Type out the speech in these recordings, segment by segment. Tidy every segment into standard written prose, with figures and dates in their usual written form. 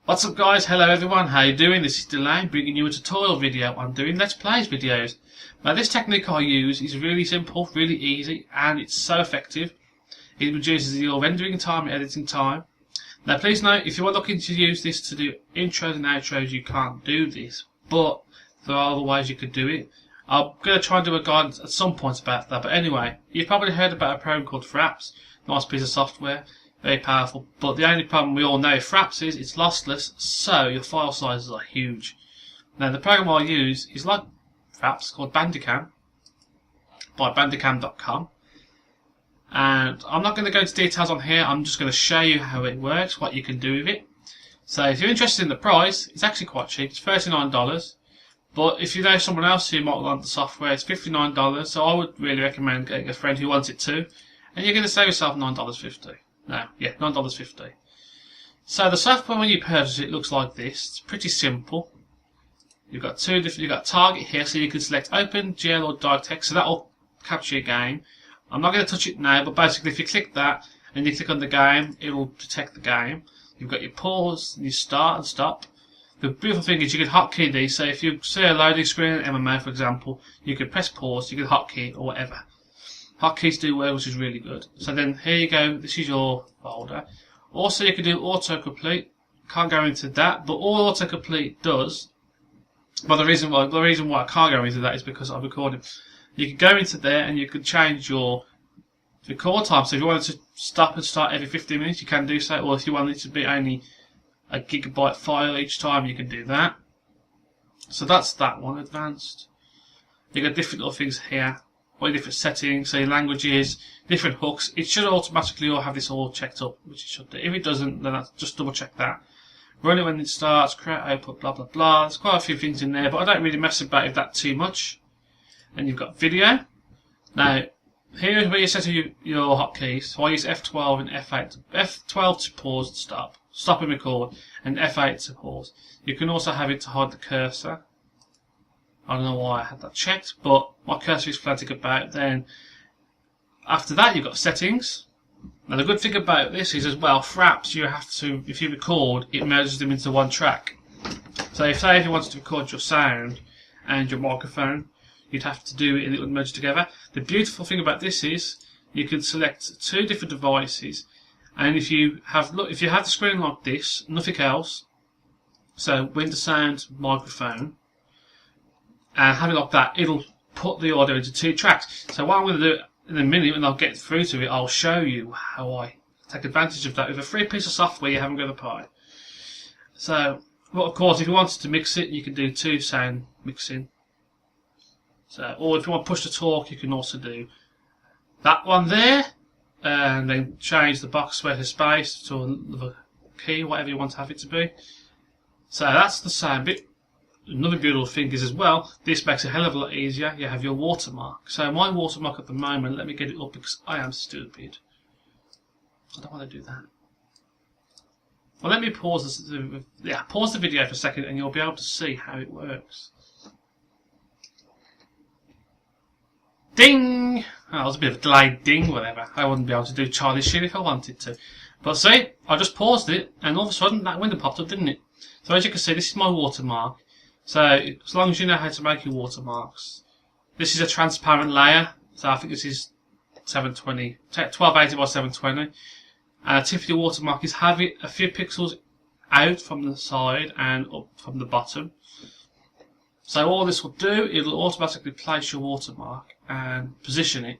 What's up guys, hello everyone, how you doing? This is Dulayne bringing you a tutorial video on doing Let's Plays videos. Now this technique I use is really simple, really easy, and it's so effective. It reduces your rendering time and editing time. Now please note, if you are looking to use this to do intros and outros, you can't do this, but there are other ways you could do it. I'm going to try and do a guide at some point about that, but anyway, you've probably heard about a program called Fraps. Nice piece of software. Very powerful, but the only problem we all know with Fraps is it's lossless, so your file sizes are huge. Now the program I use is like Fraps, called Bandicam, by Bandicam.com, and I'm not going to go into details on here. I'm just going to show you how it works, what you can do with it. So if you're interested in the price, it's actually quite cheap. It's $39, but if you know someone else who might want the software, it's $59. So I would really recommend getting a friend who wants it too, and you're going to save yourself $9.50. No, yeah, $9.50. So the software, when you purchase it, looks like this. It's pretty simple. You've got target here, so you can select open, GL or DirectX, so that will capture your game. I'm not going to touch it now, but basically if you click that and you click on the game, it will detect the game. You've got your pause, and your start and stop. The beautiful thing is you can hotkey these, so if you see a loading screen in MMO for example, you can press pause, you can hotkey or whatever. Hotkeys do work, which is really good. So then here you go, this is your folder. Also you can do autocomplete. Can't go into that, but all autocomplete does, but the reason why I can't go into that is because I'm recording. You can go into there and you can change your record time. So if you wanted to stop and start every 15 minutes, you can do so, or if you want it to be only a gigabyte file each time, you can do that. So that's that one, advanced. You got different little things here. All your different settings, so your languages, different hooks. It should automatically all have this all checked up, which it should do. If it doesn't, then just double check that. Run it when it starts, create output, blah blah blah. There's quite a few things in there, but I don't really mess about with that too much. And you've got video. Now, here is where you set your hotkeys. So I use F12 and F8. F12 to pause and stop and record, and F8 to pause. You can also have it to hide the cursor. I don't know why I had that checked, but my cursor is floating about. Then after that you've got settings. Now the good thing about this is as well, Fraps, you have to, if you record, it merges them into one track. So if you wanted to record your sound and your microphone, you'd have to do it and it would merge together. The beautiful thing about this is you can select two different devices, and if you have the screen like this, nothing else, so Windows Sound, microphone, and have it like that, it'll put the audio into two tracks. So what I'm going to do in a minute, when I'll get through to it, I'll show you how I take advantage of that with a free piece of software you haven't got to buy. So, well, of course, if you wanted to mix it, you can do two sound mixing. So, or if you want push to talk, you can also do that one there, and then change the box square to space to another key, whatever you want to have it to be. So that's the sound bit. Another beautiful thing is as well, this makes it a hell of a lot easier. You have your watermark. So my watermark at the moment, let me get it up because I am stupid. I don't want to do that. Well, let me pause this. Yeah, pause the video for a second, and you'll be able to see how it works. Ding! Oh, that was a bit of a delayed ding, whatever. I wouldn't be able to do Charlie shit if I wanted to. But see, I just paused it, and all of a sudden that window popped up, didn't it? So as you can see, this is my watermark. So as long as you know how to make your watermarks, this is a transparent layer. So I think this is 1280 by 720. And a tip of your watermark is have it a few pixels out from the side and up from the bottom. So all this will do, it'll automatically place your watermark and position it.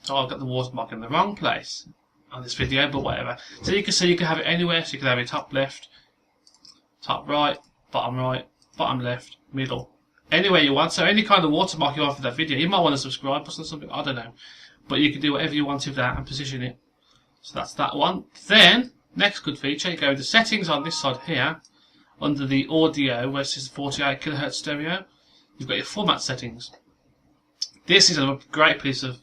So I've got the watermark in the wrong place on this video, but whatever. So you can see you can have it anywhere. So you can have it top left, top right, bottom left, middle, anywhere you want. So any kind of watermark you want for that video. You might want a subscribe button or something, I don't know. But you can do whatever you want with that and position it. So that's that one. Then, next good feature, you go into settings on this side here, under the audio, where it says 48 kHz stereo. You've got your format settings. This is a great piece of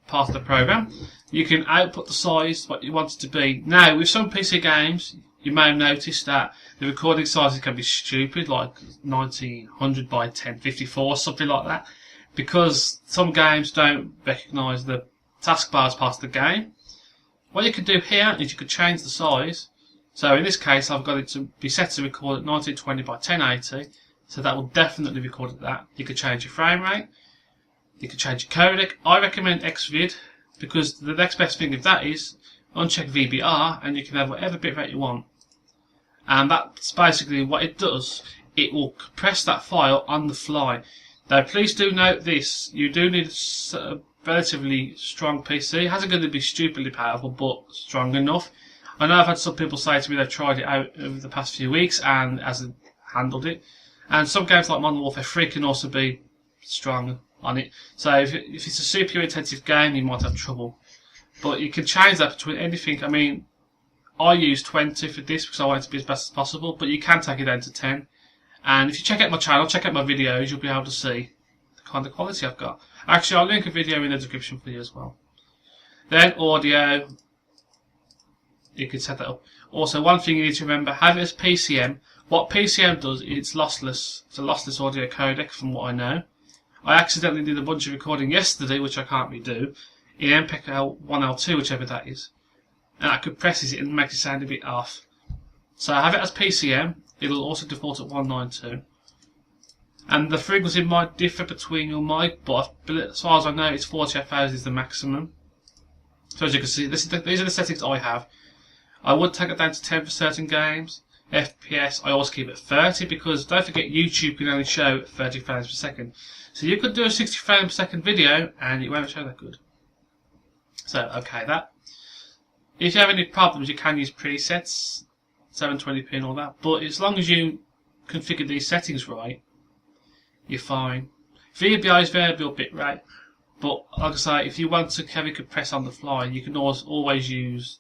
part of the program. You can output the size, what you want it to be. Now, with some PC games, you may have noticed that the recording sizes can be stupid, like 1900 by 1054, something like that, because some games don't recognise the taskbar as part of the game. What you could do here is you could change the size So in this case, I've got it to be set to record at 1920 by 1080. So that will definitely record at that. You can change your frame rate. You can change your codec. I recommend Xvid because the next best thing with that is uncheck VBR and you can have whatever bitrate you want. And that's basically what it does. It will compress that file on the fly. Now please do note this. You do need a relatively strong PC. It hasn't going to be stupidly powerful but strong enough. I know I've had some people say to me they've tried it out over the past few weeks and hasn't handled it. And some games like Modern Warfare 3 can also be strong on it. So if it's a CPU intensive game, you might have trouble. But you can change that between anything. I mean, I use 20 for this because I want it to be as best as possible, but you can take it down to 10. And if you check out my channel, check out my videos, you'll be able to see the kind of quality I've got. Actually, I'll link a video in the description for you as well. Then audio, you can set that up. Also, one thing you need to remember, have it as PCM. What PCM does, it's lossless. It's a lossless audio codec from what I know. I accidentally did a bunch of recording yesterday, which I can't redo, in MPEG L1L2, whichever that is. And that compresses it and makes it sound a bit off. So have it as PCM. It'll also default at 192. And the frequency might differ between your mic, but as far as I know, it's 40 FOs is the maximum. So as you can see, these are the settings I have. I would take it down to 10 for certain games. FPS, I always keep it 30 because don't forget YouTube can only show 30 frames per second. So you could do a 60 frames per second video and it won't show that good. So okay, that. If you have any problems, you can use presets, 720p and all that. But as long as you configure these settings right, you're fine. VBI is variable bitrate, but like I say, if you want to heavy compress on the fly, you can always use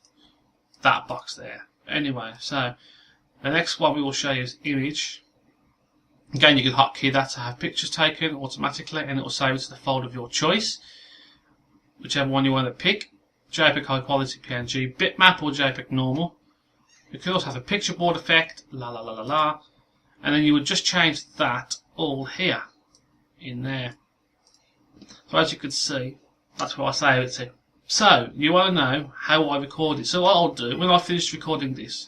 that box there. Anyway, so the next one we will show you is image. Again, you can hotkey that to have pictures taken automatically, and it will save it to the folder of your choice, whichever one you want to pick. JPEG high quality PNG, bitmap or JPEG normal. You can also have a picture board effect, la la la la la, and then you would just change that all here, in there. So as you can see, that's what I save it to. So you want to know how I record it. So what I'll do when I finish recording this,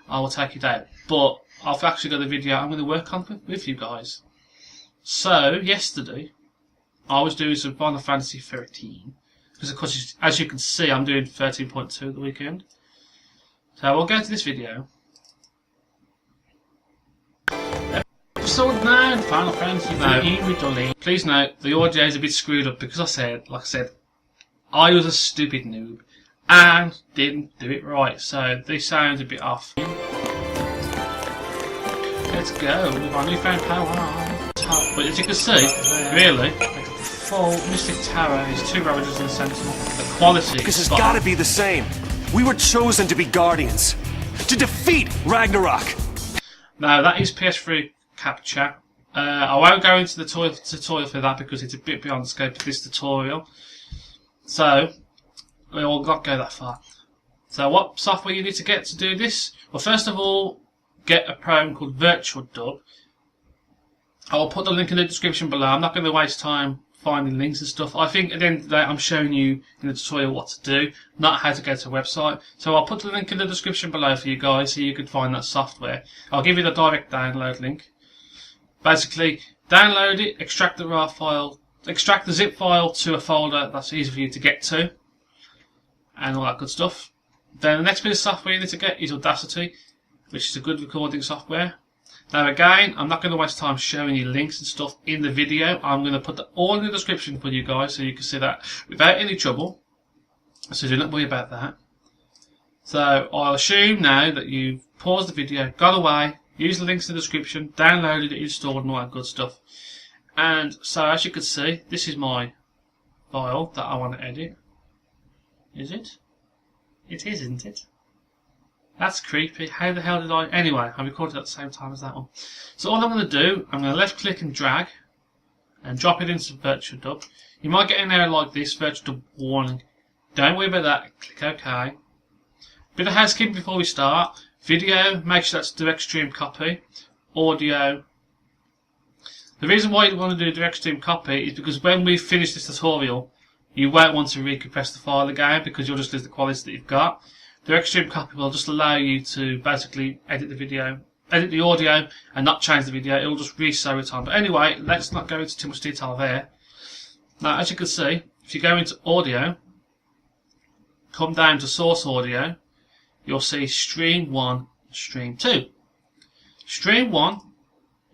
I will take it out. But I've actually got a video I'm going to work on with you guys. So yesterday, I was doing some Final Fantasy 13. Because of course, as you can see, I'm doing 13.2 at the weekend. So we'll go to this video. Episode 9, Final Fantasy 13 with Dulayne. Please note, the audio is a bit screwed up because like I said, I was a stupid noob and didn't do it right. So this sounds a bit off. Let's go with our newfound power. But as you can see, really, the full Mystic Tower is 2 Ravagers and a Sentinel. The quality because it's gotta be the same. We were chosen to be Guardians. To defeat Ragnarok! Now that is PS3 capture. I won't go into the tutorial for that because it's a bit beyond the scope of this tutorial. So, we will not go that far. So what software you need to get to do this? Well, first of all, get a program called Virtualdub. I will put the link in the description below. I'm not going to waste time finding links and stuff. I think at the end of the day I'm showing you in the tutorial what to do, not how to go to a website. So I'll put the link in the description below for you guys so you can find that software. I'll give you the direct download link. Basically, download it, extract the RAR file, extract the zip file to a folder that's easy for you to get to, and all that good stuff. Then the next bit of software you need to get is Audacity, which is a good recording software. Now again, I'm not going to waste time showing you links and stuff in the video. I'm going to put that all in the description for you guys so you can see that without any trouble. So do not worry about that. So I'll assume now that you've paused the video, gone away, used the links in the description, downloaded it, installed and all that good stuff. And so as you can see, this is my file that I want to edit. Is it? It is, isn't it? That's creepy. How the hell did I... Anyway, I recorded at the same time as that one. So all I'm going to do, I'm going to left click and drag and drop it into Virtualdub. You might get an error like this, Virtualdub warning. Don't worry about that. Click OK. Bit of housekeeping before we start. Video, make sure that's direct stream copy. Audio. The reason why you want to do direct stream copy is because when we finish this tutorial, you won't want to recompress the file again because you'll just lose the quality that you've got. The extreme copy will just allow you to basically edit the audio and not change the video. It will just resew it on. But anyway, let's not go into too much detail there. Now, as you can see, if you go into audio, come down to source audio, you'll see stream 1, stream 2. Stream 1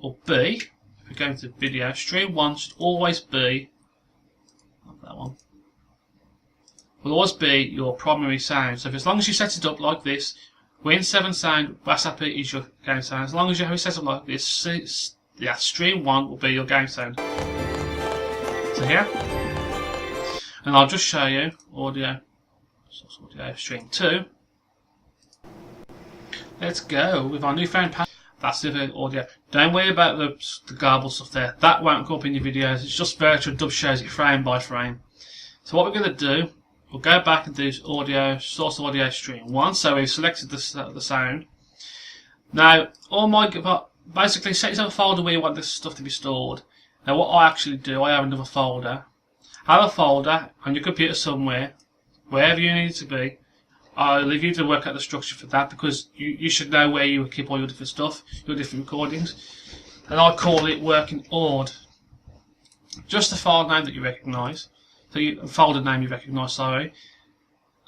will be, if we go into video, stream 1 should always be, not that one, will always be your primary sound. So as long as you set it up like this, Win 7 sound, Wasapi is your game sound. As long as you have it set up like this, yeah, stream 1 will be your game sound. So here, and I'll just show you audio, source audio, stream 2. Let's go with our newfound pattern. That's the audio. Don't worry about the garble stuff there. That won't come up in your videos. It's just Virtualdub shows it frame by frame. So what we're going to do, we'll go back and do audio, source audio stream 1. So we've selected the sound. Now, basically set yourself a folder where you want this stuff to be stored. Now what I actually do, I have another folder. Have a folder on your computer somewhere, wherever you need it to be. I'll leave you to work out the structure for that, because you should know where you keep all your different stuff, your different recordings. And I call it working ord. Just a file name that you recognise. So a folder name you recognise, sorry.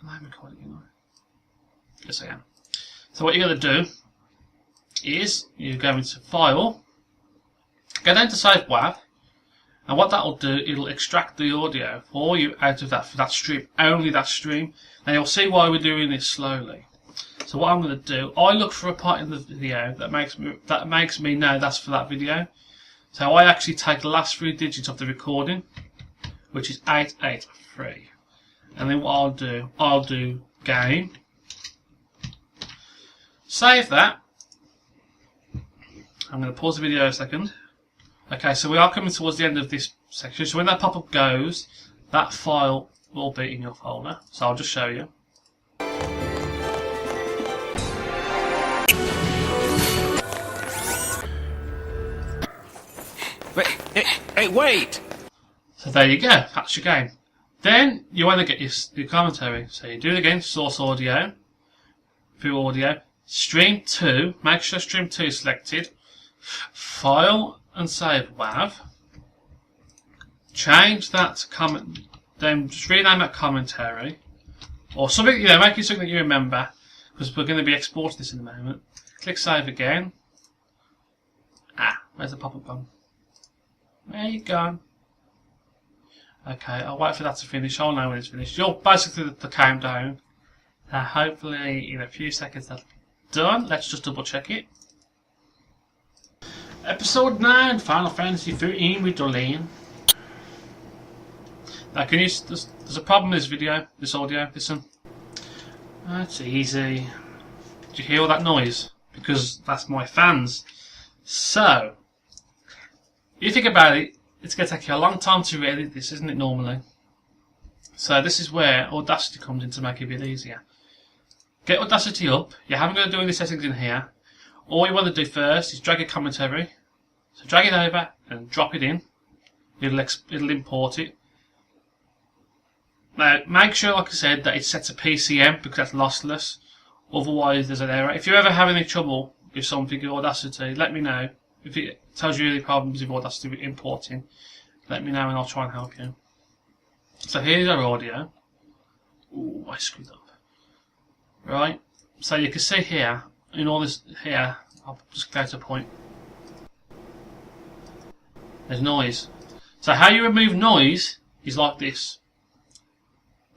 Am I recording it now? Yes, I am. So what you're going to do is you go into File, go down to Save WAV, and what that will do, it'll extract the audio for you out of that stream, only that stream. Now you'll see why we're doing this slowly. So what I'm going to do, I look for a part in the video that makes me know that's for that video. So I actually take the last 3 digits of the recording, which is 883. And then what I'll do game, save that. I'm going to pause the video a second. Okay, so we are coming towards the end of this section. So when that pop-up goes, that file will be in your folder. So I'll just show you. Hey, wait! So there you go, that's your game. Then you want to get your commentary. So you do it again, source audio, through audio, stream 2, make sure stream 2 is selected, file and save WAV, change that to comment, then just rename that commentary, or something, make it something that you remember, because we're going to be exporting this in a moment. Click save again. Where's the pop-up gone? Where you gone? Okay, I'll wait for that to finish. I'll know when it's finished. You're basically the countdown. Hopefully in a few seconds that'll be done. Let's just double check it. Episode 9, Final Fantasy 13 with Dulayne. Now there's a problem with this video, this audio, listen. That's easy. Did you hear all that noise? Because that's my fans. So, you think about it, it's going to take you a long time to edit this, isn't it, normally? So this is where Audacity comes in to make it a bit easier. Get Audacity up. You haven't got to do any settings in here. All you want to do first is drag your commentary. So drag it over and drop it in. It'll import it. Now make sure, like I said, that it's set to PCM because that's lossless. Otherwise there's an error. If you ever have any trouble with something in Audacity, let me know. If it tells you any problems with Audacity with importing, let me know and I'll try and help you. So here's our audio. Ooh, I screwed up. Right, so you can see here, in all this here, I'll just go to a point. There's noise. So how you remove noise is like this.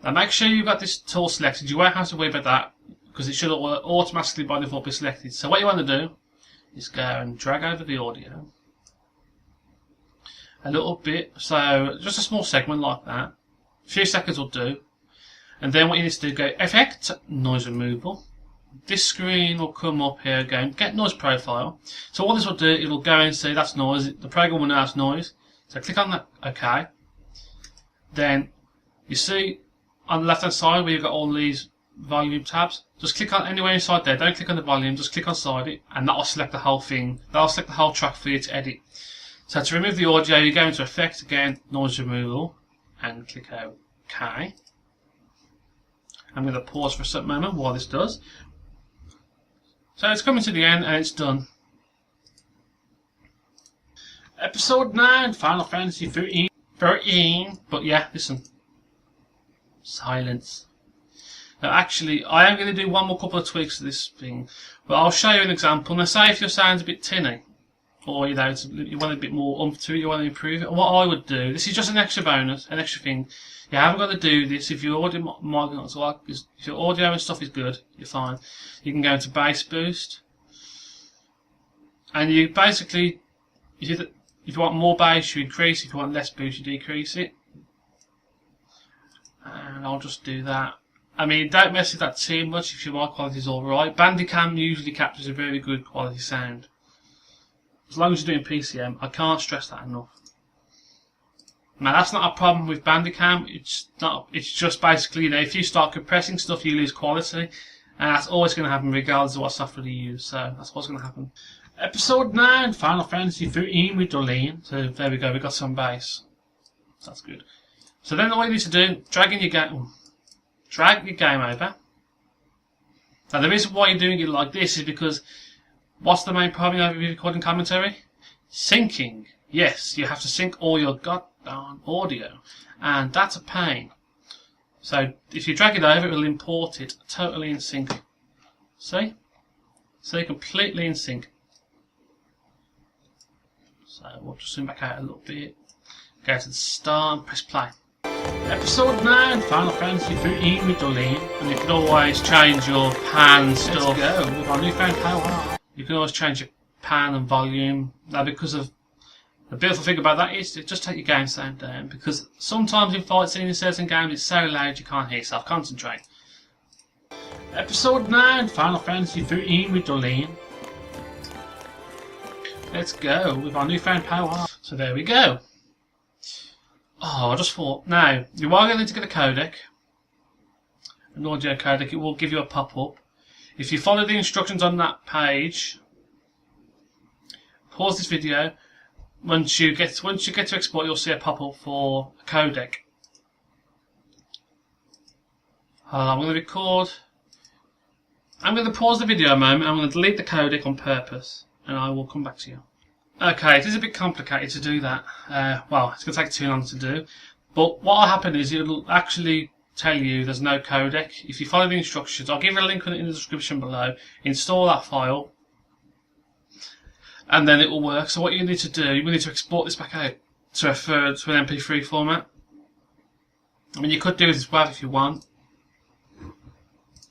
Now make sure you've got this tool selected. You won't have to worry about that because it should automatically by default be selected. So what you want to do is go and drag over the audio a little bit, so just a small segment like that. A few seconds will do. And then what you need to do, go Effect, Noise Removal. This screen will come up here again, Get Noise Profile. So what this will do, it will go and say that's noise. The program will know that's noise. So click on that, OK. Then you see on the left hand side where you've got all these volume tabs. Just click on anywhere inside there. Don't click on the volume, just click inside it, and that will select the whole thing. That will select the whole track for you to edit. So to remove the audio, you go into Effect again, Noise Removal, and click OK. I'm going to pause for a certain moment while this does. So it's coming to the end and it's done. Episode 9, Final Fantasy 13. But yeah, listen. Silence. Now actually, I am going to do one more couple of tweaks to this thing. But I'll show you an example. Now say if your sound's a bit tinny, or you want a bit more oomph to it, you want to improve it. What I would do, this is just an extra bonus, an extra thing. You haven't got to do this. If your audio if your audio and stuff is good, you're fine. You can go into bass boost, and you basically, if you want more bass, you increase. If you want less boost, you decrease it. And I'll just do that. I mean, don't mess with that too much if your mic quality is alright. Bandicam usually captures a very good quality sound. As long as you're doing PCM, I can't stress that enough. Now that's not a problem with Bandicam. It's just basically, you know, if you start compressing stuff, you lose quality, and that's always going to happen regardless of what software you use. So that's what's going to happen. Episode 9, Final Fantasy 13 with Dulayne. So there we go. We got some bass. That's good. So then all you need to do, drag your game over. Now the reason why you're doing it like this is because what's the main problem of recording commentary? Syncing. Yes, you have to sync all your goddamn audio, and that's a pain. So if you drag it over, it will import it totally in sync. See? See, completely in sync. So we'll just zoom back out a little bit. Go to the start and press play. Episode 9, Final Fantasy 13 with Dulayne, and you can always change your pan stuff. Let's go with our newfound power. You can always change your pan and volume. Now, because of the beautiful thing about that is to just take your game sound down, because sometimes in fight scenes in certain games it's so loud you can't hear yourself. Concentrate. Episode 9, Final Fantasy 13 with Dulayne. Let's go with our newfound power. So there we go. Oh, I just thought, now, you are going to get a codec, an audio codec. It will give you a pop-up. If you follow the instructions on that page, pause this video. Once you get to export, you'll see a pop-up for a codec. I'm going to record. I'm going to pause the video a moment. I'm going to delete the codec on purpose, and I will come back to you. Okay, it is a bit complicated to do that. Well, it's going to take too long to do. But what will happen is it'll actually tell you there's no codec. If you follow the instructions, I'll give you a link in the description below. Install that file, and then it will work. So what you need to do, you need to export this back out to an MP3 format. I mean, you could do it as WAV if you want,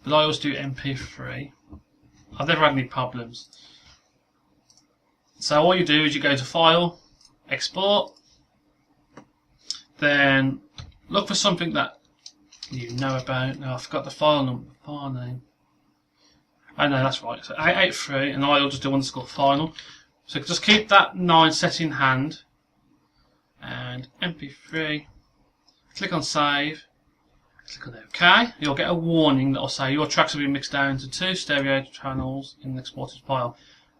but I always do MP3. I've never had any problems. So what you do is you go to File, Export, then look for something that you know about. Now I forgot the file name. Oh no, that's right. So 883, and I'll just do one that's called Final. So just keep that 9 set in hand, and MP3. Click on Save. Click on OK. You'll get a warning that will say your tracks have been mixed down to 2 stereo channels in the exported file.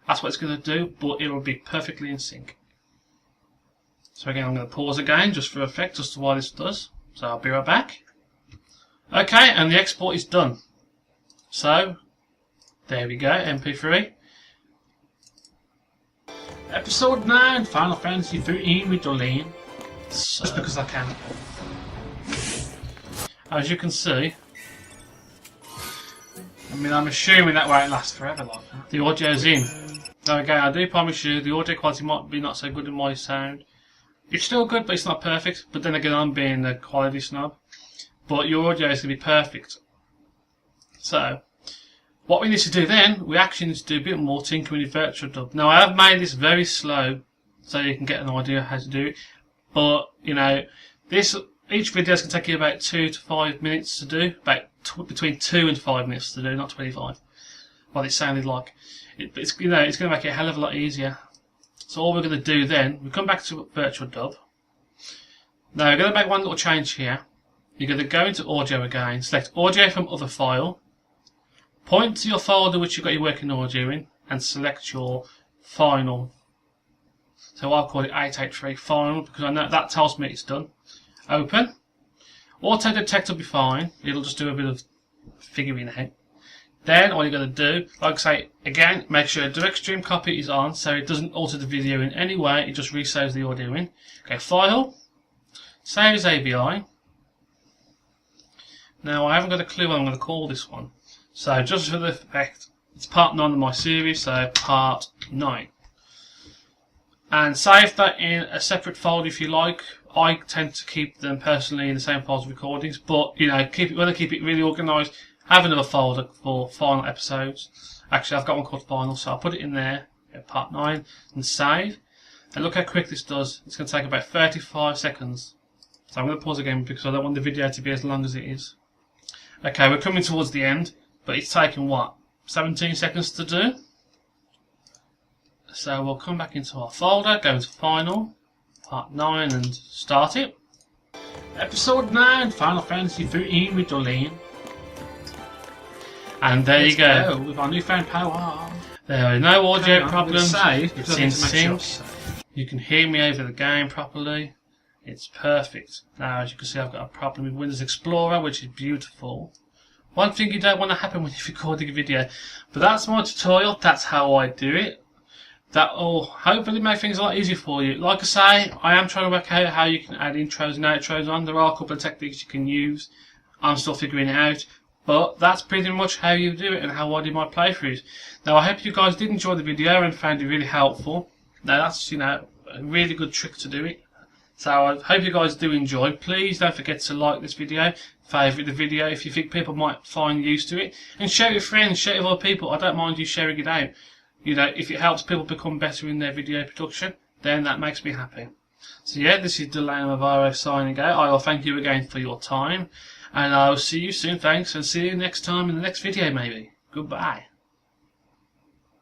That's what it's going to do, but it will be perfectly in sync. So again, I'm going to pause again just for effect as to why this does. So I'll be right back. Okay, and the export is done. So there we go, MP3. Episode 9, Final Fantasy 13 with Dulayne. So, just because I can. As you can see, I mean, I'm assuming that won't last forever like that. The audio's in. Now again, I do promise you, the audio quality might be not so good in my sound. It's still good, but it's not perfect. But then again, I'm being a quality snob. But your audio is going to be perfect. So, what we need to do then, we actually need to do a bit more tinkering with Virtualdub. Now, I have made this very slow, so you can get an idea how to do it. But, you know, each video is going to take you about 2 to 5 minutes to do. Between 2 and 5 minutes to do, not 25. What it sounded like. It's going to make it a hell of a lot easier. So all we're going to do then, we come back to Virtualdub. Now we're going to make one little change here. You're going to go into audio again, select audio from other file, point to your folder which you've got your working audio in, and select your final. So I'll call it 883 final because I know that tells me it's done. Open. Auto detect will be fine. It'll just do a bit of figuring out. Then all you're going to do, like I say, again, make sure direct stream copy is on so it doesn't alter the video in any way, it just resaves the audio in. Okay, File, Save as AVI. Now I haven't got a clue what I'm going to call this one. So just for the effect, it's part 9 of my series, so part 9. And save that in a separate folder if you like. I tend to keep them personally in the same folder as recordings, but you know, when I keep it really organised, have another folder for final episodes. Actually, I've got one called Final, so I'll put it in there, part 9, and save. And look how quick this does. It's going to take about 35 seconds. So I'm going to pause again because I don't want the video to be as long as it is. Okay, we're coming towards the end, but it's taken what? 17 seconds to do. So we'll come back into our folder, go into Final, part 9, and start it. Episode 9, Final Fantasy 13 with Dulayne. And there you go. With our newfound power. There are no audio problems. Save. It's in sync. You can hear me over the game properly. It's perfect. Now, as you can see, I've got a problem with Windows Explorer, which is beautiful. One thing you don't want to happen when you're recording a video. But that's my tutorial. That's how I do it. That will hopefully make things a lot easier for you. Like I say, I am trying to work out how you can add intros and outros on. There are a couple of techniques you can use. I'm still figuring it out. But that's pretty much how you do it and how I do my playthroughs. Now I hope you guys did enjoy the video and found it really helpful. Now that's, you know, a really good trick to do it. So I hope you guys do enjoy. Please don't forget to like this video, favourite the video if you think people might find use to it. And share it with friends, share it with other people. I don't mind you sharing it out. You know, if it helps people become better in their video production, then that makes me happy. So yeah, this is Dulayne signing out. I will thank you again for your time. And I'll see you soon, thanks, and see you next time in the next video maybe. Goodbye.